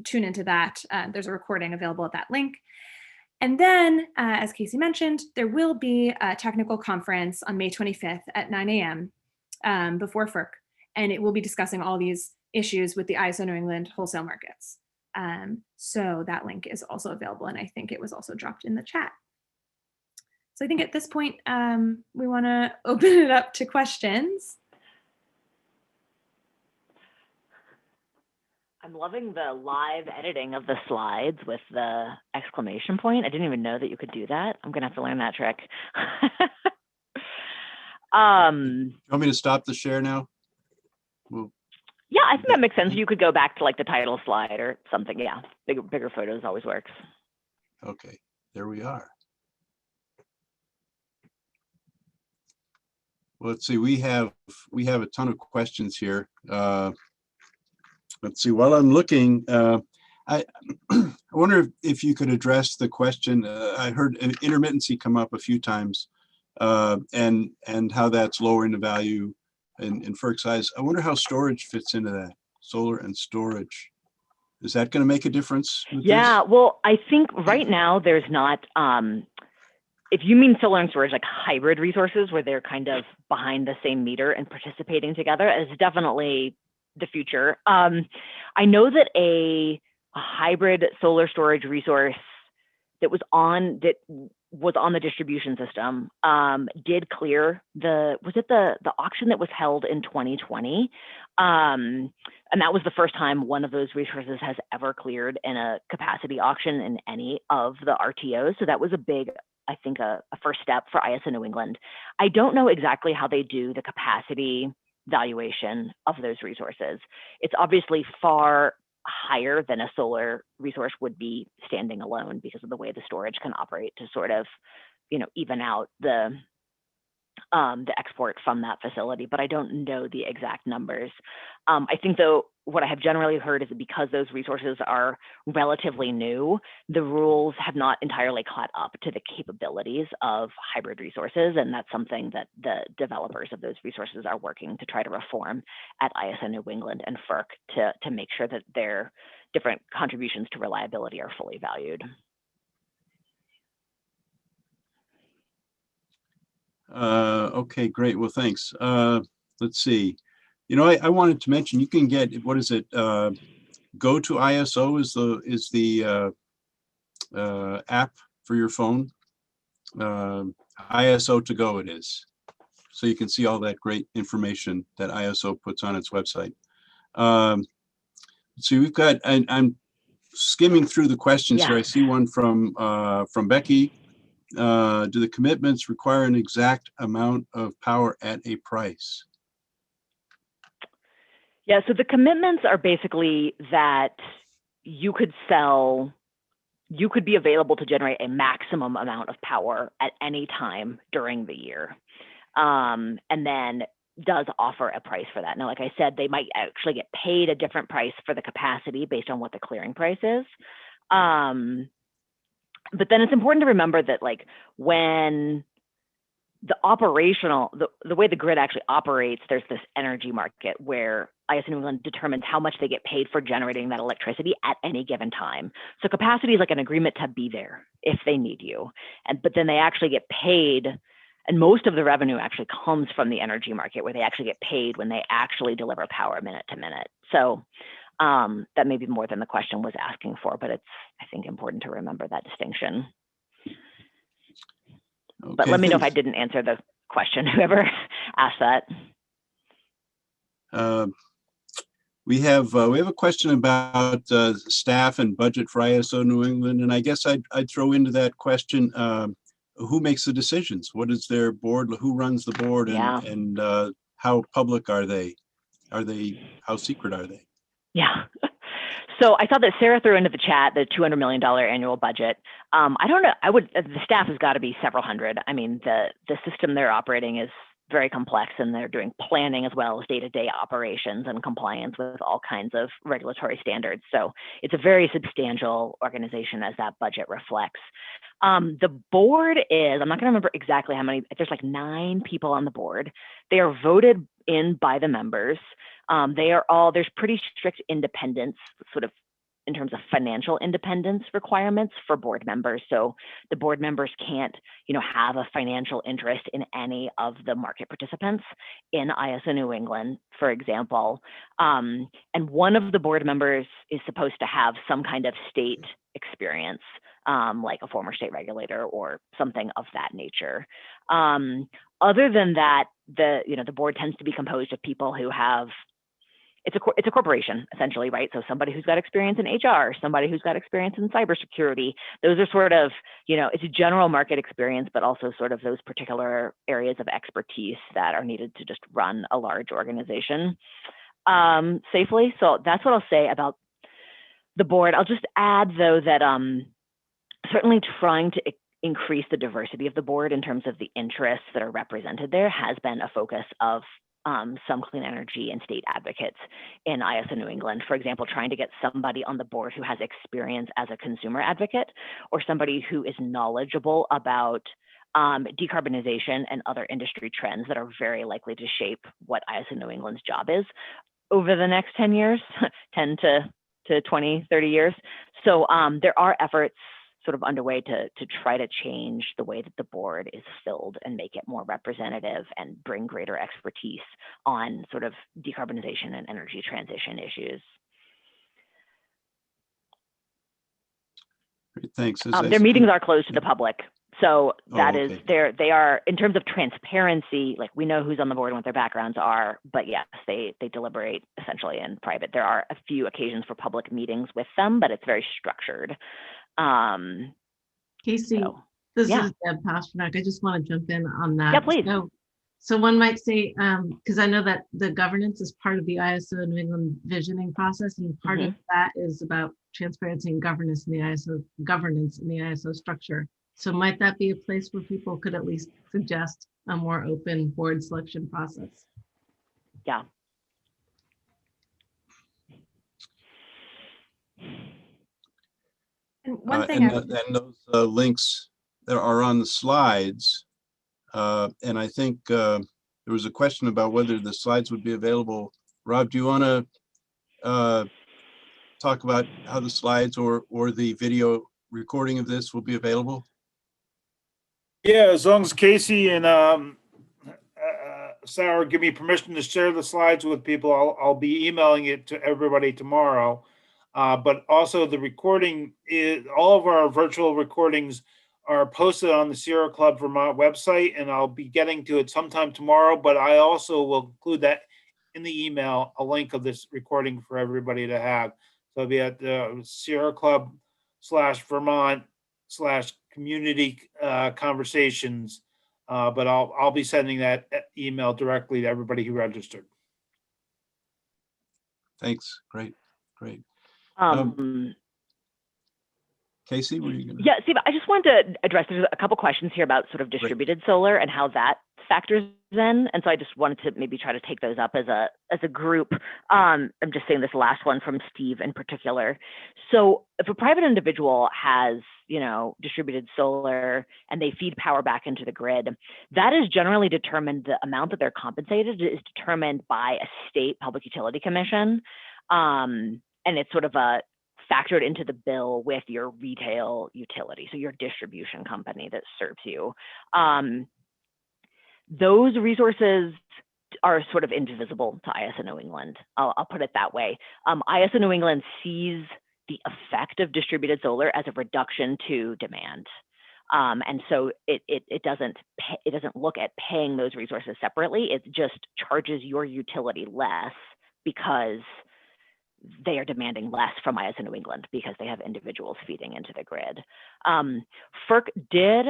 tune into that. There's a recording available at that link. And then, as Casey mentioned, there will be a technical conference on May 25th at 9 a.m. Before FERC, and it will be discussing all these issues with the ISO New England wholesale markets. So that link is also available, and I think it was also dropped in the chat. So I think at this point, we want to open it up to questions.
I'm loving the live editing of the slides with the exclamation point. I didn't even know that you could do that. I'm gonna have to learn that trick.
You want me to stop the share now?
Yeah, I think that makes sense. You could go back to like the title slide or something. Yeah, bigger photos always works.
Okay, there we are. Well, let's see, we have a ton of questions here. Let's see, while I'm looking, I wonder if you could address the question. I heard intermittency come up a few times, and how that's lowering the value in FERC size. I wonder how storage fits into that, solar and storage. Is that going to make a difference with
this? Well, I think right now there's not, if you mean solar and storage, like hybrid resources where they're kind of behind the same meter and participating together, is definitely the future. I know that a hybrid solar storage resource that was on the distribution system did clear was it the auction that was held in 2020, and that was the first time one of those resources has ever cleared in a capacity auction in any of the RTOs. So that was a big, I think, a first step for ISO New England. I don't know exactly how they do the capacity valuation of those resources. It's obviously far higher than a solar resource would be standing alone because of the way the storage can operate to sort of, even out the export from that facility, but I don't know the exact numbers. I think, though, what I have generally heard is that because those resources are relatively new, the rules have not entirely caught up to the capabilities of hybrid resources, and that's something that the developers of those resources are working to try to reform at ISO New England and FERC to make sure that their different contributions to reliability are fully valued.
Okay, great. Well, thanks. Let's see. I wanted to mention, you can get, what is it? Go to ISO is the app for your phone. ISO to go it is. So you can see all that great information that ISO puts on its website. So we've got, and I'm skimming through the questions here. I see one from Becky. Do the commitments require an exact amount of power at a price?
Yeah, so the commitments are basically that you could be available to generate a maximum amount of power at any time during the year. And then does offer a price for that. Now, like I said, they might actually get paid a different price for the capacity based on what the clearing price is. But then it's important to remember that, like, when the way the grid actually operates, there's this energy market where ISO New England determines how much they get paid for generating that electricity at any given time. So capacity is like an agreement to be there if they need you. But then they actually get paid, and most of the revenue actually comes from the energy market, where they actually get paid when they actually deliver power minute to minute. So that may be more than the question was asking for, but it's, I think, important to remember that distinction.
Okay,
but let me know if I
thanks.
didn't answer the question, whoever asked that.
We have a question about staff and budget for ISO New England, and I guess I'd throw into that question, who makes the decisions? What is their board? Who runs the board? And how public are they? How secret are they?
Yeah. So I saw that Sarah threw into the chat the $200 million annual budget. I don't know. The staff has got to be several hundred. I mean, the system they're operating is very complex, and they're doing planning as well as day-to-day operations and compliance with all kinds of regulatory standards. So it's a very substantial organization, as that budget reflects. The board is, I'm not going to remember exactly how many, there's like 9 people on the board. They are voted in by the members. There's pretty strict independence, sort of in terms of financial independence requirements for board members. So the board members can't, have a financial interest in any of the market participants in ISO New England, for example. And one of the board members is supposed to have some kind of state experience, like a former state regulator or something of that nature. Other than that, the board tends to be composed of people who have, it's a corporation, essentially, right? So somebody who's got experience in HR, somebody who's got experience in cybersecurity. Those are sort of, it's a general market experience, but also sort of those particular areas of expertise that are needed to just run a large organization safely. So that's what I'll say about the board. I'll just add, though, that certainly trying to increase the diversity of the board in terms of the interests that are represented there has been a focus of some clean energy and state advocates in ISO New England. For example, trying to get somebody on the board who has experience as a consumer advocate, or somebody who is knowledgeable about decarbonization and other industry trends that are very likely to shape what ISO New England's job is over the next 10 years, 10 to 20, 30 years. So there are efforts sort of underway to try to change the way that the board is filled and make it more representative and bring greater expertise on sort of decarbonization and energy transition issues.
Great, thanks.
Their meetings are closed to the public. So that is,
okay.
they are, in terms of transparency, like, we know who's on the board and what their backgrounds are, but yes, they deliberate essentially in private. There are a few occasions for public meetings with them, but it's very structured.
Casey, this is Deb Pasternak. I just want to jump in on that.
Yeah, please.
So one might say, because I know that the governance is part of the ISO New England visioning process, and part of that is about transparency and governance in the ISO structure. So might that be a place where people could at least suggest a more open board selection process?
Yeah.
And one thing
and those links that are on the slides, and I think there was a question about whether the slides would be available. Rob, do you want to talk about how the slides or the video recording of this will be available?
Yeah, as long as Casey and Sarah give me permission to share the slides with people, I'll be emailing it to everybody tomorrow. But also the recording is, all of our virtual recordings are posted on the Sierra Club Vermont website, and I'll be getting to it sometime tomorrow, but I also will include that in the email, a link of this recording for everybody to have. So it'll be at the Sierra Club /Vermont/community conversations. But I'll be sending that email directly to everybody who registered.
Thanks. Great. Casey, were you going to?
Yeah, Steve, I just wanted to address, there's a couple questions here about sort of distributed solar and how that factors in. And so I just wanted to maybe try to take those up as a group. I'm just saying this last one from Steve in particular. So if a private individual has, distributed solar and they feed power back into the grid, that is generally determined, the amount that they're compensated is determined by a state public utility commission. And it's sort of factored into the bill with your retail utility, so your distribution company that serves you. Those resources are sort of indivisible to ISO New England. I'll put it that way. ISO New England sees the effect of distributed solar as a reduction to demand. And so it doesn't look at paying those resources separately. It just charges your utility less because they are demanding less from ISO New England because they have individuals feeding into the grid. FERC did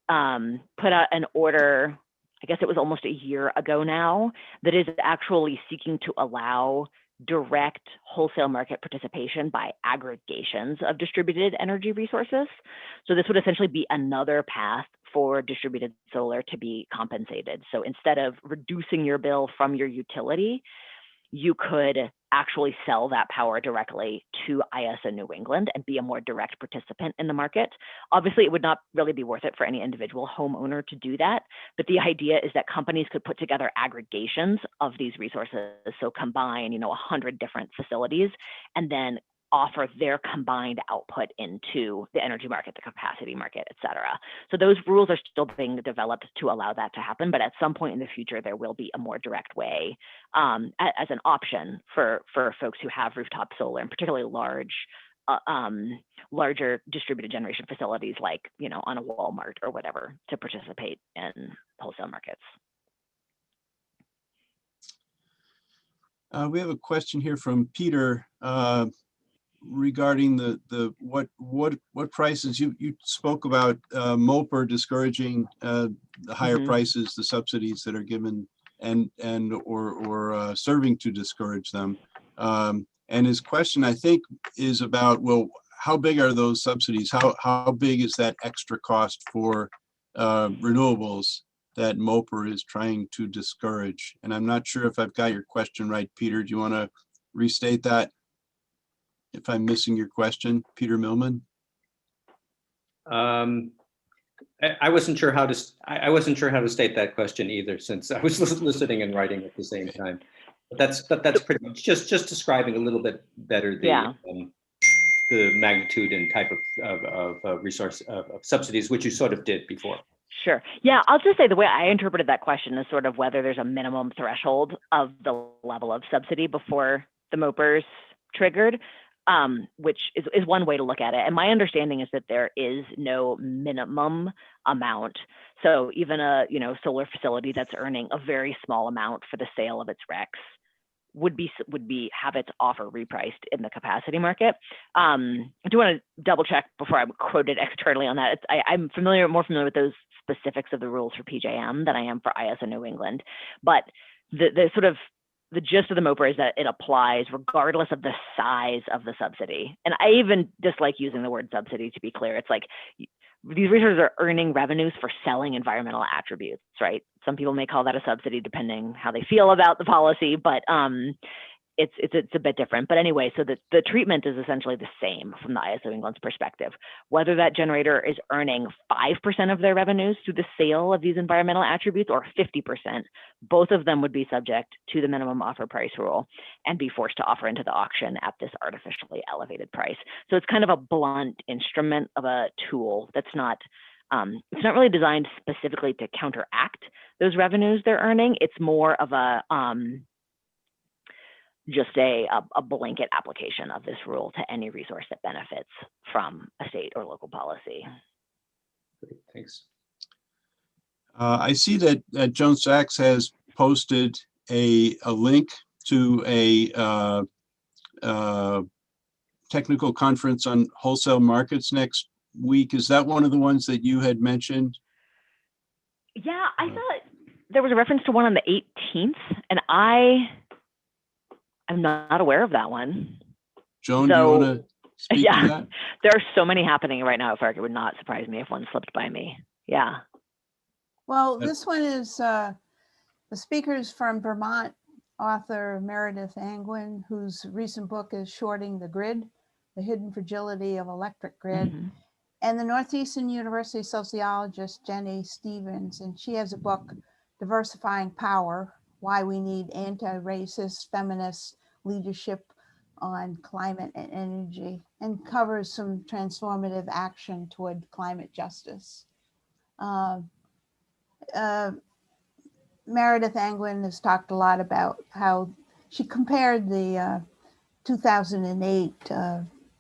put out an order, I guess it was almost a year ago now, that is actually seeking to allow direct wholesale market participation by aggregations of distributed energy resources. So this would essentially be another path for distributed solar to be compensated. So instead of reducing your bill from your utility, you could actually sell that power directly to ISO New England and be a more direct participant in the market. Obviously, it would not really be worth it for any individual homeowner to do that, but the idea is that companies could put together aggregations of these resources, so combine 100 different facilities, and then offer their combined output into the energy market, the capacity market, et cetera. So those rules are still being developed to allow that to happen, but at some point in the future, there will be a more direct way as an option for folks who have rooftop solar, and particularly larger distributed generation facilities like, on a Walmart or whatever, to participate in wholesale markets.
We have a question here from Peter regarding what prices you spoke about. MOPR discouraging the higher prices, the subsidies that are given, and or serving to discourage them. And his question, I think, is about, well, how big are those subsidies? How big is that extra cost for renewables that MOPR is trying to discourage? And I'm not sure if I've got your question right, Peter. Do you want to restate that? If I'm missing your question, Peter Millman.
I wasn't sure how to. I wasn't sure how to state that question either, since I was listening and writing at the same time. But that's pretty much just describing a little bit better the magnitude and type of resource of subsidies, which you sort of did before.
Sure. Yeah, I'll just say the way I interpreted that question is sort of whether there's a minimum threshold of the level of subsidy before the MOPR's triggered. Which is one way to look at it. And my understanding is that there is no minimum amount. So even a solar facility that's earning a very small amount for the sale of its RECs would have its offer repriced in the capacity market. I do want to double check before I'm quoted externally on that. I'm more familiar with those specifics of the rules for PJM than I am for ISO New England. But the gist of the MOPR is that it applies regardless of the size of the subsidy. And I even dislike using the word subsidy, to be clear. It's like these resources are earning revenues for selling environmental attributes, right? Some people may call that a subsidy depending how they feel about the policy, but it's a bit different. But anyway, so the treatment is essentially the same from the ISO England's perspective. Whether that generator is earning 5% of their revenues through the sale of these environmental attributes or 50%, both of them would be subject to the minimum offer price rule and be forced to offer into the auction at this artificially elevated price. So it's kind of a blunt instrument of a tool that's not It's not really designed specifically to counteract those revenues they're earning. It's more of a just a blanket application of this rule to any resource that benefits from a state or local policy.
Great, thanks.
I see that Joan Sachs has posted a link to a technical conference on wholesale markets next week. Is that one of the ones that you had mentioned?
Yeah, I thought there was a reference to one on the 18th, and I'm not aware of that one.
Joan, do you want to speak to that?
There are so many happening right now, Fark. It would not surprise me if one slipped by me. Yeah.
Well, this one is the speakers from Vermont, author Meredith Angwin, whose recent book is Shorting the Grid, The Hidden Fragility of Electric Grid, and the Northeastern University sociologist Jenny Stevens, and she has a book, Diversifying Power, Why We Need Anti-Racist Feminist Leadership on Climate and Energy, and covers some transformative action toward climate justice. Meredith Angwin has talked a lot about how she compared the 2008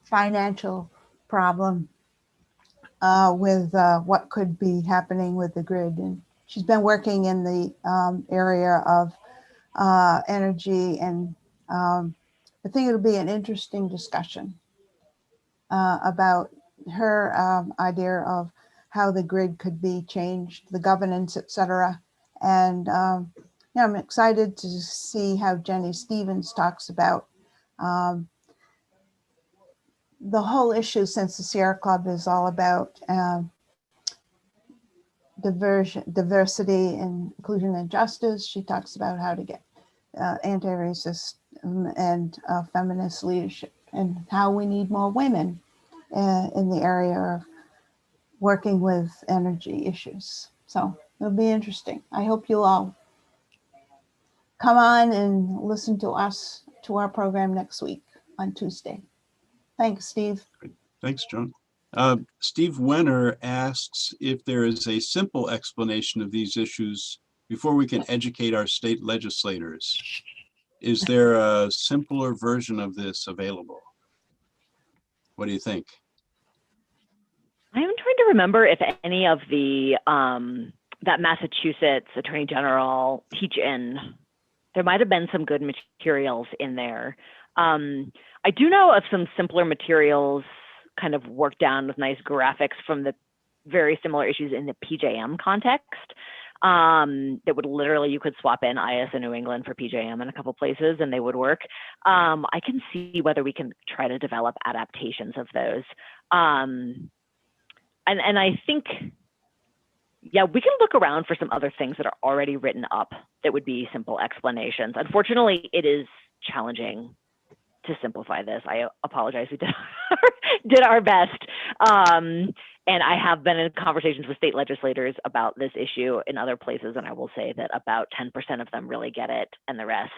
financial problem with what could be happening with the grid. And she's been working in the area of energy, and I think it'll be an interesting discussion about her idea of how the grid could be changed, the governance, et cetera. And yeah, I'm excited to see how Jenny Stevens talks about the whole issue, since the Sierra Club is all about diversity and inclusion and justice. She talks about how to get anti-racist and feminist leadership, and how we need more women in the area of working with energy issues. So it'll be interesting. I hope you'll all come on and listen to us, to our program next week on Tuesday. Thanks, Steve.
Thanks, Joan. Steve Wenner asks if there is a simple explanation of these issues before we can educate our state legislators. Is there a simpler version of this available? What do you think?
I'm trying to remember if any of the that Massachusetts Attorney General teach in. There might have been some good materials in there. I do know of some simpler materials kind of worked down with nice graphics from the very similar issues in the PJM context. That would literally, you could swap in IS and New England for PJM in a couple places and they would work. I can see whether we can try to develop adaptations of those. And I think, yeah, we can look around for some other things that are already written up that would be simple explanations. Unfortunately, it is challenging to simplify this. I apologize, we did our best. And I have been in conversations with state legislators about this issue in other places, and I will say that about 10% of them really get it, and the rest,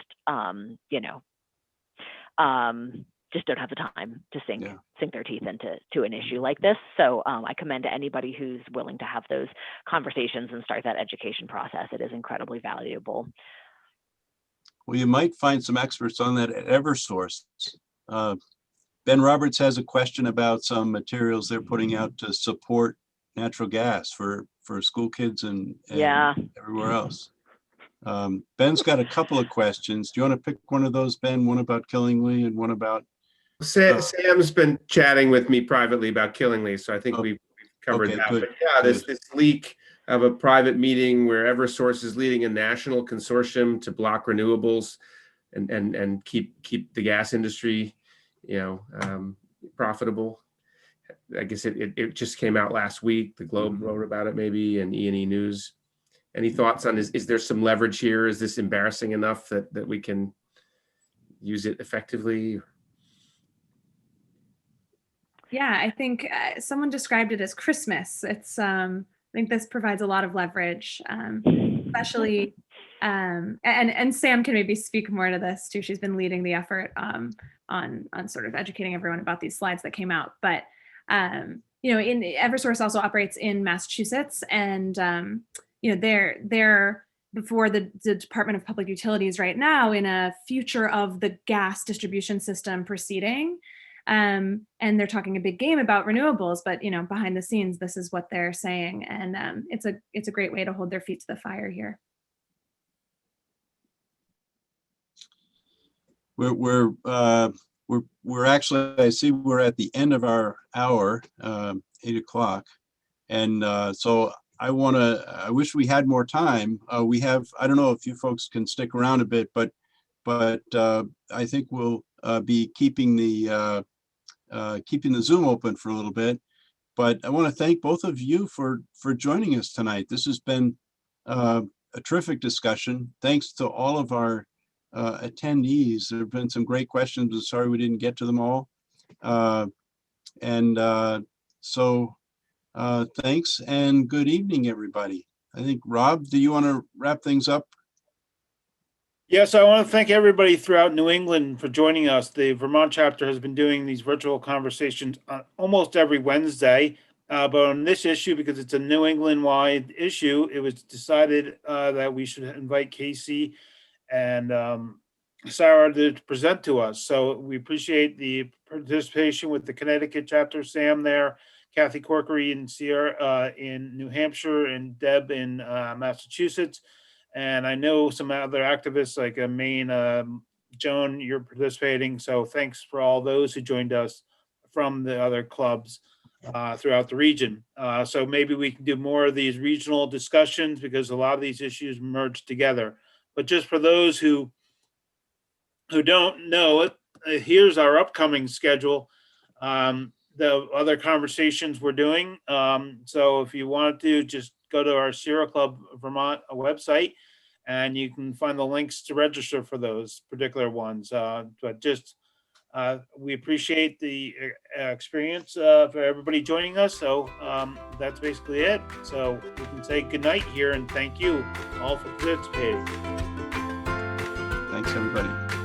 just don't have the time to sink their teeth into an issue like this. So I commend anybody who's willing to have those conversations and start that education process. It is incredibly valuable.
Well, you might find some experts on that at Eversource. Ben Roberts has a question about some materials they're putting out to support natural gas for school kids and everywhere else. Ben's got a couple of questions. Do you want to pick one of those, Ben? One about Killingly and one about...
Sam's been chatting with me privately about Killingly, so I think we've covered that.
Good.
But yeah, this leak of a private meeting where Eversource is leading a national consortium to block renewables and keep the gas industry, profitable. I guess it just came out last week. The Globe wrote about it, maybe, and E&E News. Any thoughts on is there some leverage here? Is this embarrassing enough that we can use it effectively?
Yeah, I think someone described it as Christmas. It's I think this provides a lot of leverage, especially, and Sam can maybe speak more to this too. She's been leading the effort on sort of educating everyone about these slides that came out. But Eversource also operates in Massachusetts, and they're before the Department of Public Utilities right now in a future of the gas distribution system proceeding. And they're talking a big game about renewables, but behind the scenes, this is what they're saying, and it's a great way to hold their feet to the fire here.
We're actually, I see we're at the end of our hour, 8 o'clock, and so I wish we had more time. We have, I don't know if you folks can stick around a bit, but I think we'll be keeping the Zoom open for a little bit. But I want to thank both of you for joining us tonight. This has been a terrific discussion. Thanks to all of our attendees. There have been some great questions. I'm sorry we didn't get to them all. So thanks and good evening, everybody. I think, Rob, do you want to wrap things up?
Yes, I want to thank everybody throughout New England for joining us. The Vermont chapter has been doing these virtual conversations almost every Wednesday. But on this issue, because it's a New England-wide issue, it was decided that we should invite Casey and Sarah to present to us. So we appreciate the participation with the Connecticut chapter, Sam there, Kathy Corkery and Sierra in New Hampshire, and Deb in Massachusetts. And I know some other activists like Maine, Joan, you're participating. So thanks for all those who joined us from the other clubs throughout the region. So maybe we can do more of these regional discussions because a lot of these issues merge together. But just for those who don't know it, here's our upcoming schedule. The other conversations we're doing. So if you want to, just go to our Sierra Club Vermont website, and you can find the links to register for those particular ones. But just we appreciate the experience for everybody joining us. So that's basically it. So we can say good night here, and thank you all for participating.
Thanks, everybody.